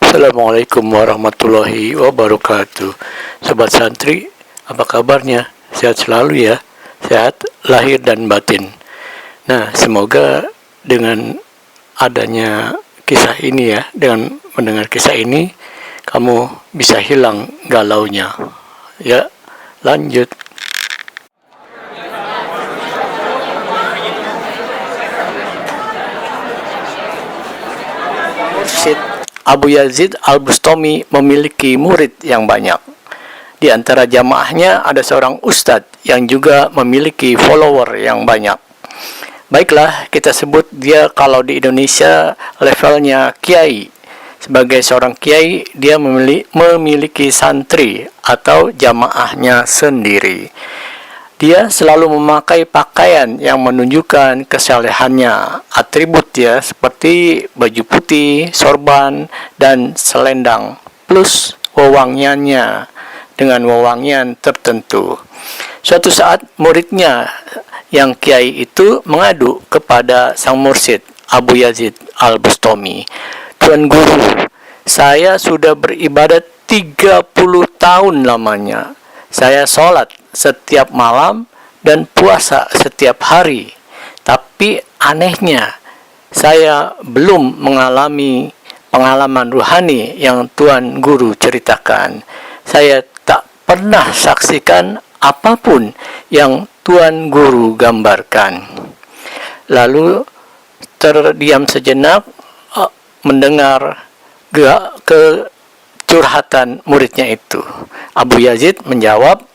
Assalamualaikum warahmatullahi wabarakatuh. Sobat santri, apa kabarnya? Sehat selalu ya, sehat lahir dan batin. Nah, semoga dengan adanya kisah ini ya, dengan mendengar kisah ini, kamu bisa hilang galaunya. Ya, lanjut. Mursyid Abu Yazid Al-Bustami memiliki murid yang banyak. Di antara jamaahnya ada seorang ustadz yang juga memiliki follower yang banyak. Baiklah, kita sebut dia kalau di Indonesia levelnya kiai. Sebagai seorang kiai, dia memiliki santri atau jamaahnya sendiri. Dia selalu memakai pakaian yang menunjukkan kesalehannya. Atribut dia seperti baju putih, sorban, dan selendang, plus wewangiannya dengan wewangian tertentu. Suatu saat muridnya yang kiai itu mengadu kepada sang mursyid Abu Yazid Al-Bustami. Tuan Guru, saya sudah beribadat 30 tahun lamanya. Saya sholat setiap malam dan puasa setiap hari. Tapi anehnya, saya belum mengalami pengalaman ruhani yang Tuan Guru ceritakan. Saya tak pernah saksikan apapun yang Tuan Guru gambarkan. Lalu terdiam sejenak mendengar curhatan muridnya itu. Abu Yazid menjawab,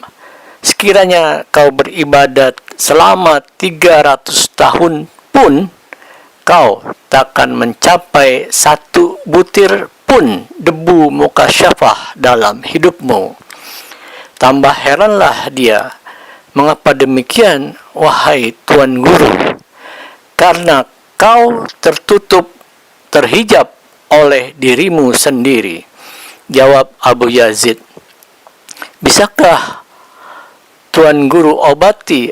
sekiranya kau beribadat selama 300 tahun pun, kau takkan mencapai satu butir pun debu mukasyafah dalam hidupmu. Tambah heranlah dia, mengapa demikian, wahai Tuan Guru? Karena kau terhijab oleh dirimu sendiri. Jawab Abu Yazid, bisakah Tuan Guru obati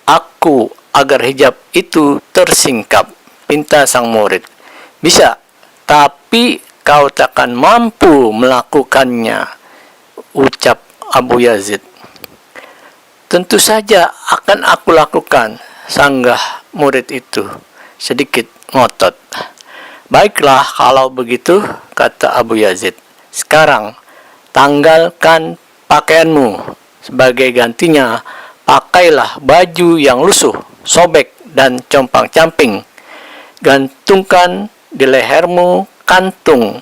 aku agar hijab itu tersingkap? Pinta sang murid. Bisa, tapi kau takkan mampu melakukannya, ucap Abu Yazid. Tentu saja akan aku lakukan, sanggah murid itu sedikit ngotot. Baiklah kalau begitu, kata Abu Yazid. Sekarang tanggalkan pakaianmu. Sebagai gantinya, pakailah baju yang lusuh, sobek, dan compang-camping. Gantungkan di lehermu kantung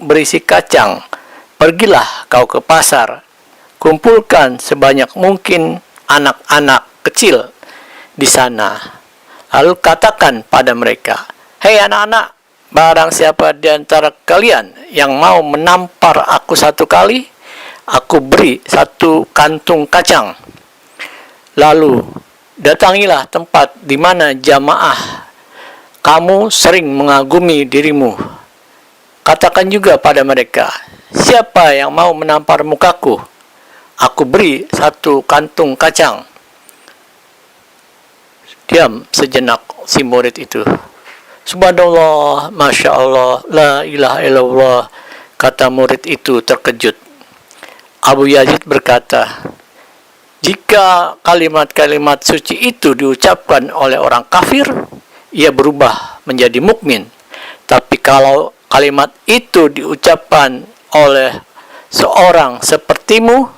berisi kacang. Pergilah kau ke pasar. Kumpulkan sebanyak mungkin anak-anak kecil di sana. Lalu katakan pada mereka, hei anak-anak, barang siapa di antara kalian yang mau menampar aku satu kali, aku beri satu kantung kacang. Lalu datangilah tempat di mana jamaah kamu sering mengagumi dirimu. Katakan juga pada mereka, siapa yang mau menampar mukaku, aku beri satu kantung kacang. Diam sejenak si murid itu. Subhanallah, Masya Allah, la ilaha illallah, kata murid itu terkejut. Abu Yazid berkata, jika kalimat-kalimat suci itu diucapkan oleh orang kafir, ia berubah menjadi mukmin. Tapi kalau kalimat itu diucapkan oleh seorang sepertimu,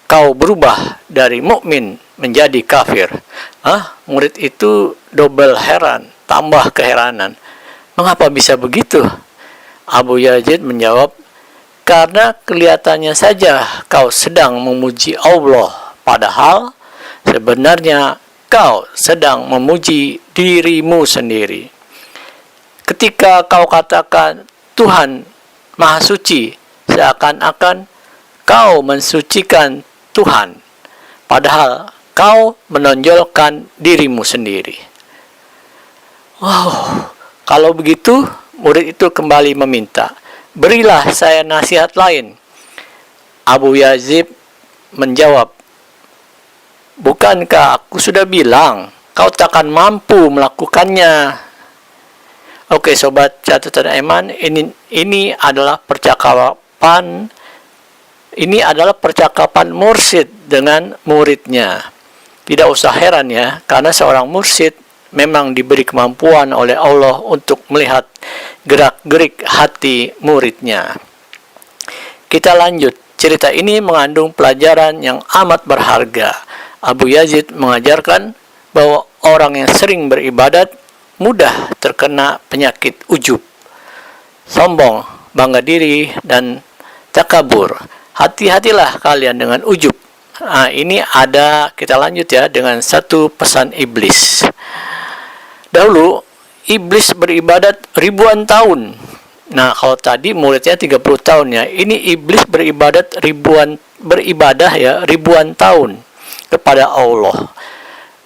kau berubah dari mukmin menjadi kafir. Murid itu double heran, tambah keheranan. Mengapa bisa begitu? Abu Yazid menjawab, karena kelihatannya saja kau sedang memuji Allah, padahal sebenarnya kau sedang memuji dirimu sendiri. Ketika kau katakan Tuhan Maha Suci, seakan-akan kau mensucikan Tuhan, padahal kau menonjolkan dirimu sendiri. Wow, kalau begitu, murid itu kembali meminta, berilah saya nasihat lain. Abu Yazid menjawab, bukankah aku sudah bilang, kau takkan mampu melakukannya? Oke, sobat catatan Eman, ini adalah percakapan mursyid dengan muridnya. Tidak usah heran ya, karena seorang mursyid memang diberi kemampuan oleh Allah untuk melihat gerak-gerik hati muridnya. Kita lanjut. Cerita ini mengandung pelajaran yang amat berharga. Abu Yazid mengajarkan bahwa orang yang sering beribadat mudah terkena penyakit ujub, sombong, bangga diri, dan takabur. Hati-hatilah kalian dengan ujub. Nah, ini kita lanjut ya dengan satu pesan iblis. Dahulu, iblis beribadat ribuan tahun. Nah, kalau tadi muridnya 30 tahun ya, ini iblis beribadah ribuan tahun kepada Allah.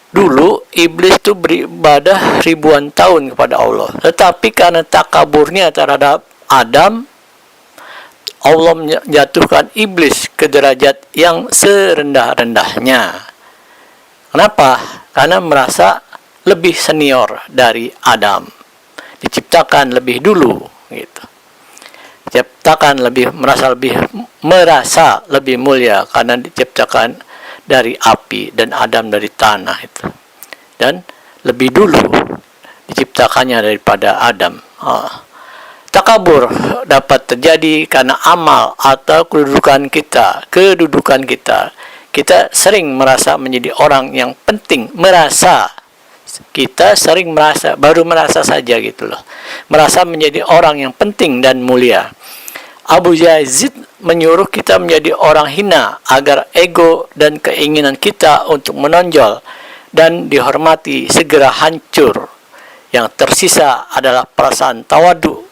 Dulu iblis itu beribadah ribuan tahun kepada Allah, tetapi karena takaburnya terhadap Adam, Allah menjatuhkan iblis ke derajat yang serendah-rendahnya. Kenapa? Karena merasa lebih senior dari Adam, diciptakan lebih dulu, gitu. merasa lebih mulia karena diciptakan dari api dan Adam dari tanah itu, dan lebih dulu diciptakannya daripada Adam. Takabur dapat terjadi karena amal atau kedudukan kita. Kita sering merasa menjadi orang yang penting, baru merasa saja gitu loh, merasa menjadi orang yang penting dan mulia. Abu Yazid menyuruh kita menjadi orang hina agar ego dan keinginan kita untuk menonjol dan dihormati segera hancur. Yang tersisa adalah perasaan tawadu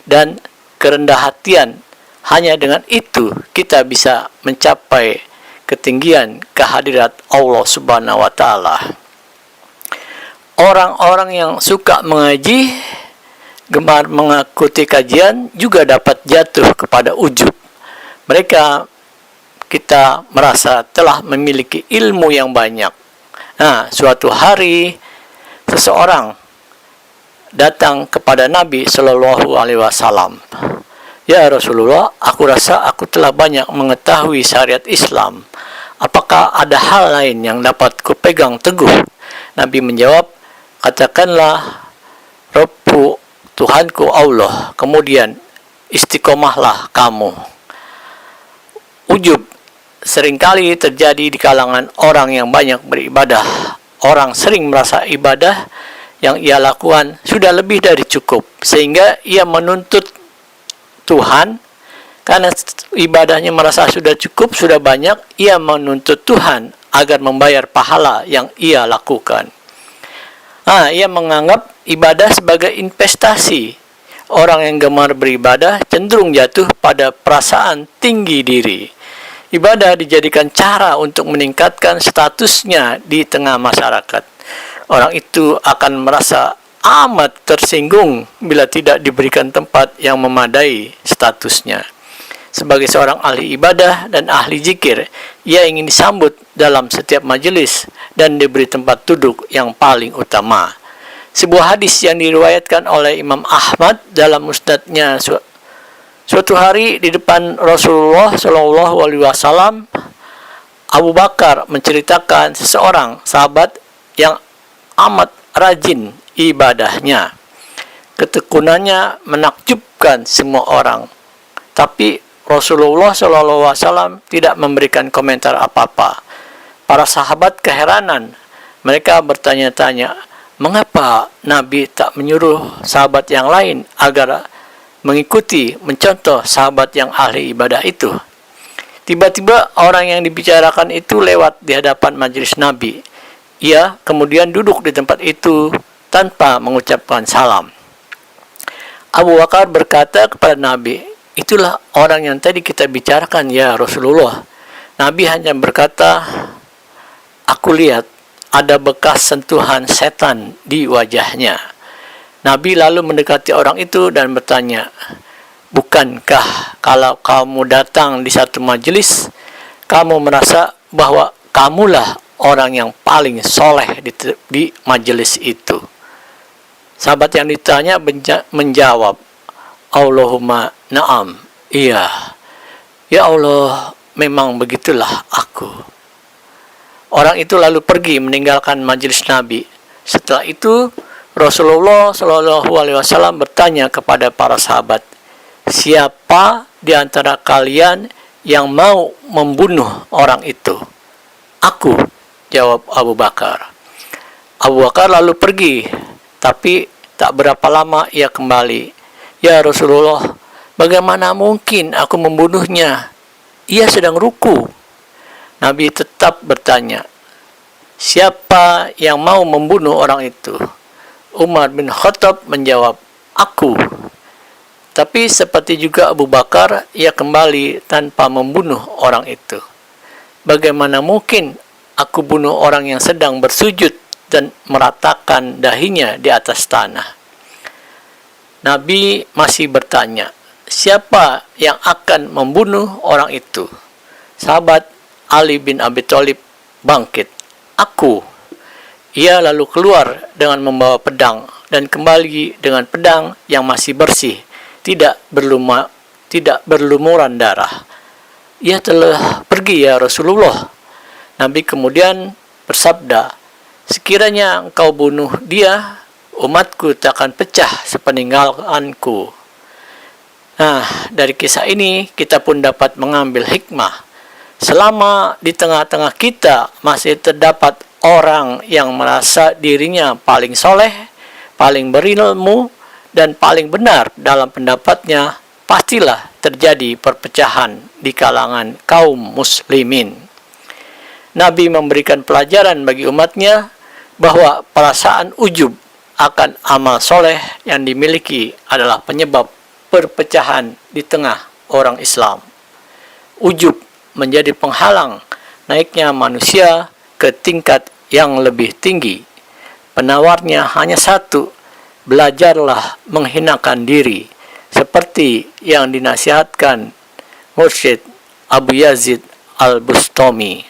dan kerendah hatian. Hanya dengan itu kita bisa mencapai ketinggian kehadirat Allah Subhanahu wa Ta'ala. Orang-orang yang suka mengaji, gemar mengikuti kajian juga dapat jatuh kepada ujub. Kita merasa telah memiliki ilmu yang banyak. Nah, suatu hari seseorang datang kepada Nabi Shallallahu Alaihi Wasallam. Ya Rasulullah, aku rasa aku telah banyak mengetahui syariat Islam. Apakah ada hal lain yang dapat kupegang teguh? Nabi menjawab, katakanlah Rabbu, Tuhanku Allah, kemudian istiqomahlah kamu. Ujub seringkali terjadi di kalangan orang yang banyak beribadah. Orang sering merasa ibadah yang ia lakukan sudah lebih dari cukup, sehingga ia menuntut Tuhan. Karena ibadahnya merasa sudah cukup, sudah banyak, ia menuntut Tuhan agar membayar pahala yang ia lakukan. Ia menganggap ibadah sebagai investasi. Orang yang gemar beribadah cenderung jatuh pada perasaan tinggi diri. Ibadah dijadikan cara untuk meningkatkan statusnya di tengah masyarakat. Orang itu akan merasa amat tersinggung bila tidak diberikan tempat yang memadai statusnya. Sebagai seorang ahli ibadah dan ahli zikir, ia ingin disambut dalam setiap majelis dan diberi tempat duduk yang paling utama. Sebuah hadis yang diriwayatkan oleh Imam Ahmad dalam musnadnya, suatu hari di depan Rasulullah Shallallahu Alaihi Wasallam, Abu Bakar menceritakan seseorang sahabat yang amat rajin ibadahnya. Ketekunannya menakjubkan semua orang, tapi Rasulullah SAW tidak memberikan komentar apa-apa. Para sahabat keheranan. Mereka bertanya-tanya, mengapa Nabi tak menyuruh sahabat yang lain agar mencontoh sahabat yang ahli ibadah itu? Tiba-tiba orang yang dibicarakan itu lewat di hadapan majelis Nabi. Ia kemudian duduk di tempat itu tanpa mengucapkan salam. Abu Bakar berkata kepada Nabi, itulah orang yang tadi kita bicarakan ya Rasulullah. Nabi hanya berkata, aku lihat ada bekas sentuhan setan di wajahnya. Nabi lalu mendekati orang itu dan bertanya, bukankah kalau kamu datang di satu majelis, kamu merasa bahwa kamulah orang yang paling soleh di majelis itu? Sahabat yang ditanya menjawab, Allahumma na'am, iya. Ya Allah, memang begitulah aku. Orang itu lalu pergi meninggalkan majelis Nabi. Setelah itu, Rasulullah Shallallahu Alaihi Wasallam bertanya kepada para sahabat, siapa di antara kalian yang mau membunuh orang itu? Aku, jawab Abu Bakar. Abu Bakar lalu pergi, tapi tak berapa lama ia kembali. Ya Rasulullah, bagaimana mungkin aku membunuhnya? Ia sedang ruku. Nabi tetap bertanya, siapa yang mau membunuh orang itu? Umar bin Khattab menjawab, aku. Tapi seperti juga Abu Bakar, ia kembali tanpa membunuh orang itu. Bagaimana mungkin aku bunuh orang yang sedang bersujud dan meratakan dahinya di atas tanah? Nabi masih bertanya, siapa yang akan membunuh orang itu? Sahabat Ali bin Abi Thalib bangkit, aku. Ia lalu keluar dengan membawa pedang dan kembali dengan pedang yang masih bersih, tidak berlumuran darah. Ia telah pergi ya Rasulullah. Nabi kemudian bersabda, sekiranya engkau bunuh dia, umatku takkan pecah sepeninggalanku. Nah, dari kisah ini kita pun dapat mengambil hikmah. Selama di tengah-tengah kita masih terdapat orang yang merasa dirinya paling soleh, paling berilmu, dan paling benar dalam pendapatnya, pastilah terjadi perpecahan di kalangan kaum muslimin. Nabi memberikan pelajaran bagi umatnya bahwa perasaan ujub akan amal soleh yang dimiliki adalah penyebab perpecahan di tengah orang Islam. Ujub menjadi penghalang naiknya manusia ke tingkat yang lebih tinggi. Penawarnya hanya satu, belajarlah menghinakan diri, seperti yang dinasihatkan Mursyid Abu Yazid Al-Bustami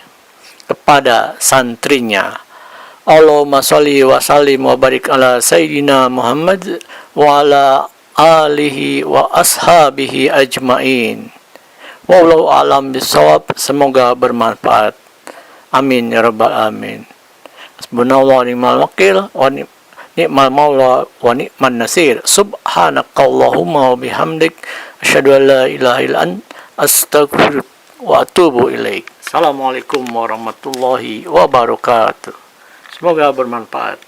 kepada santrinya. Allahumma sholli wa sallim wa barik ala Sayyidina Muhammad wa ala alihi wa ashabihi ajmain. Wallahu a'lam bishawab. Semoga bermanfaat. Amin ya rabbal alamin. Hasbunallahu wa ni'mal wakil wa ni'mal maula wa ni'man nasir. Subhanakallahumma wa bihamdik asyhadu an la ilaha illa anta astaghfiruka wa atubu ilaik. Assalamualaikum warahmatullahi wabarakatuh. Semoga bermanfaat.